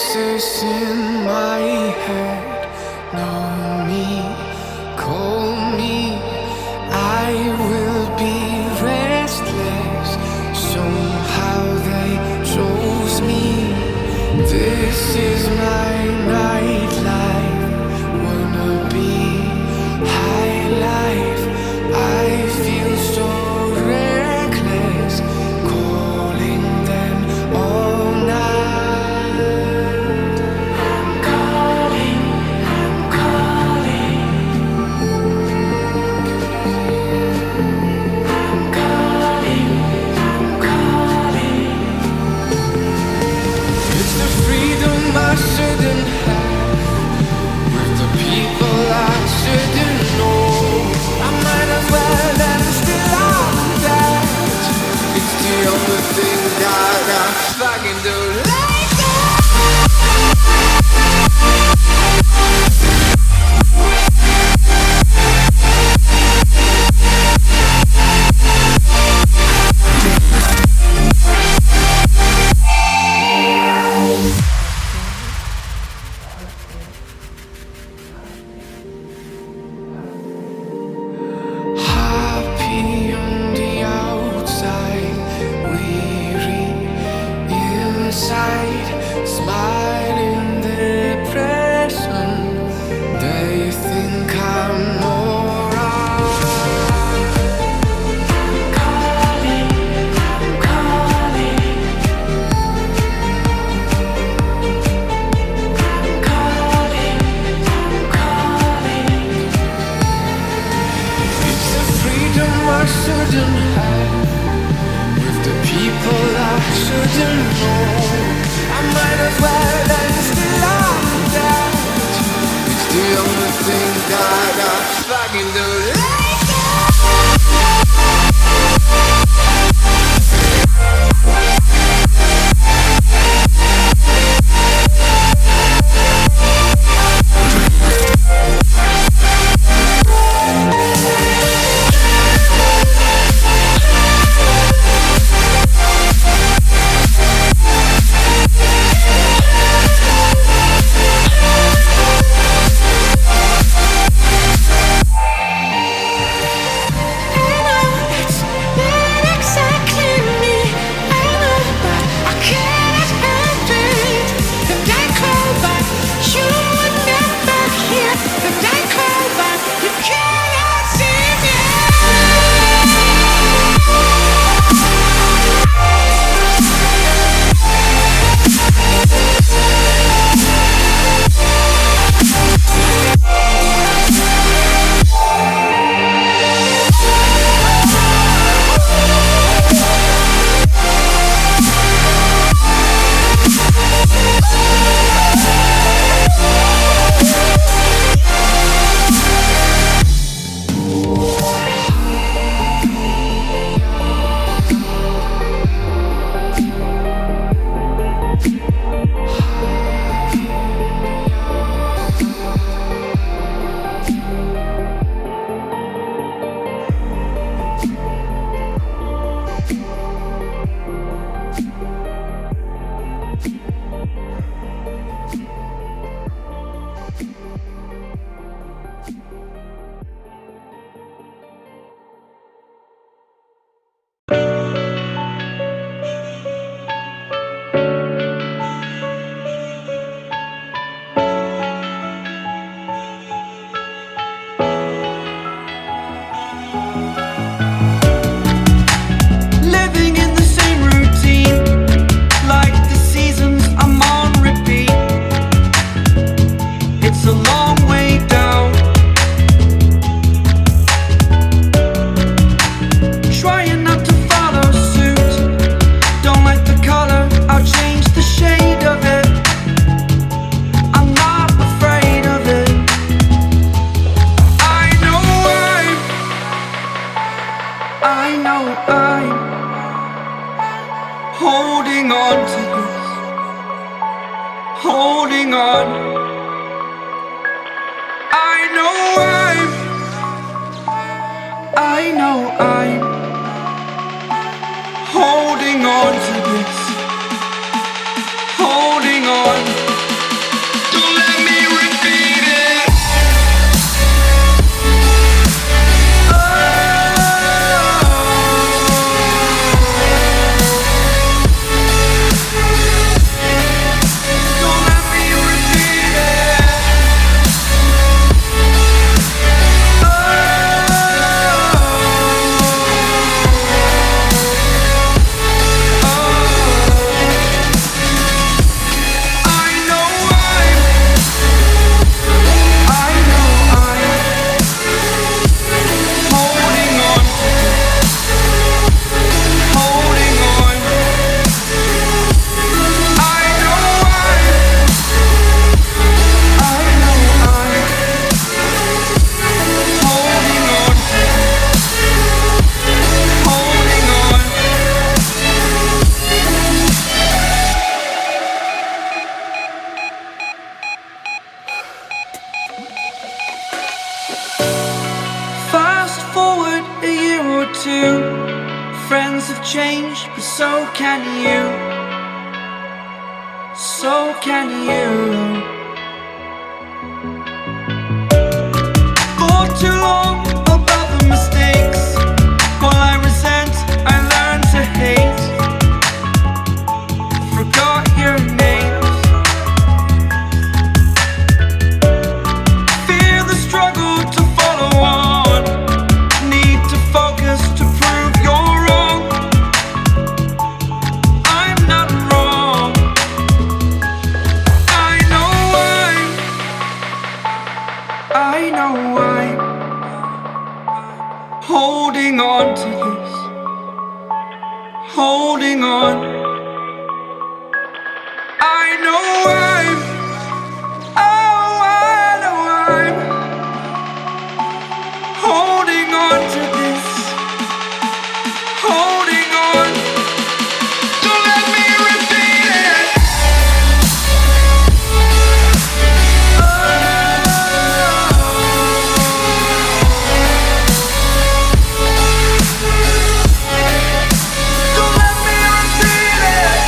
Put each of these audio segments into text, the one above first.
voices in my head know me, call me. I will be restless. Somehow they chose me. This is my nightlife. Wanna be high life. I feel so reckless, calling them all night. I'm calling, I'm calling. I'm calling, I'm calling. It's the freedom I shouldn't have, with the people I shouldn't know. I might as well and still I'm that. It's the only thing that I fucking do like that. Happy on the outside, weary inside, smiling depression. They think I'm alright. I'm calling, I'm calling. I'm calling, I'm calling. It's the freedom I shouldn't have, with the people I shouldn't know. I might as well and still I'm that. It's the only thing that I fucking do like that. Living in the same routine, like the seasons I'm on repeat. It's a long way down. Trying not to follow suit. Don't like the color, I'll change the shade of it. I'm not afraid of it. I know I'm holding on to this, holding on. I know I'm holding on to this, holding on. change, but so can you. So can you. For too long about the mistakes, while I resent, I learned to hate. Forgot your names. Fear the struggle to follow on. Need to focus to prove you're wrong. I'm not wrong. I know I'm holding on to this. Holding on. I know I'm holding on to this. Holding on. Don't let me repeat it. Don't let me repeat it.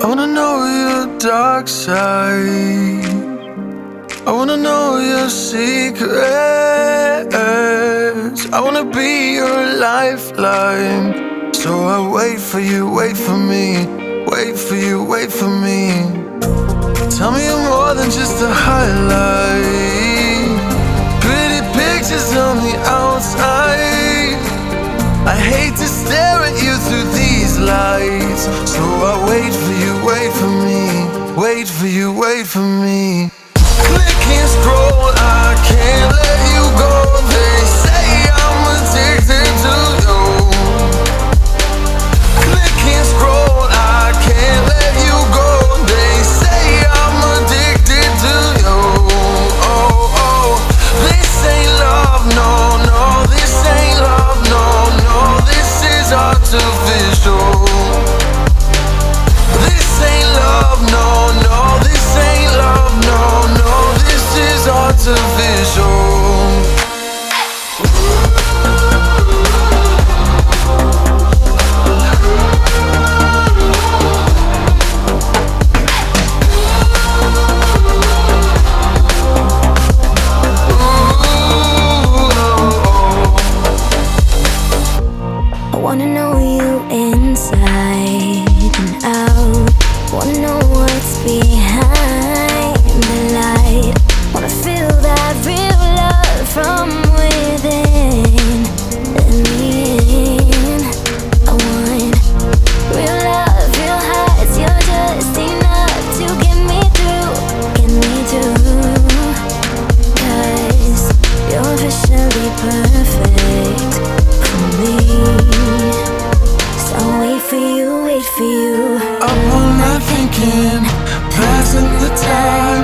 I wanna know your dark side. I wanna know your secrets. I wanna be your lifeline. So I wait for you, wait for me. Wait for you, wait for me. Tell me you're more than just a highlight. Pretty pictures on the outside. I hate to stare at you through these lights. So I wait for you, wait for me. Wait for you, wait for me. Click and scroll, I can't let you go. They say I'm addicted to you. Click and scroll, I can't let you go. They say I'm addicted to you. Oh, oh, this ain't love, no, no. This ain't love, no, no. This is artificial. This ain't love, no, no. This ain't love, no, no. This is artificial. I wanna know you inside and out. Wanna know what's behind the light. Wanna feel that real love from within. Let me in. I want real love, real hearts. You're just enough to get me through, get me through. 'Cause you're officially perfect for me. So wait for you, wait for you. Up all night thinking, passing the time.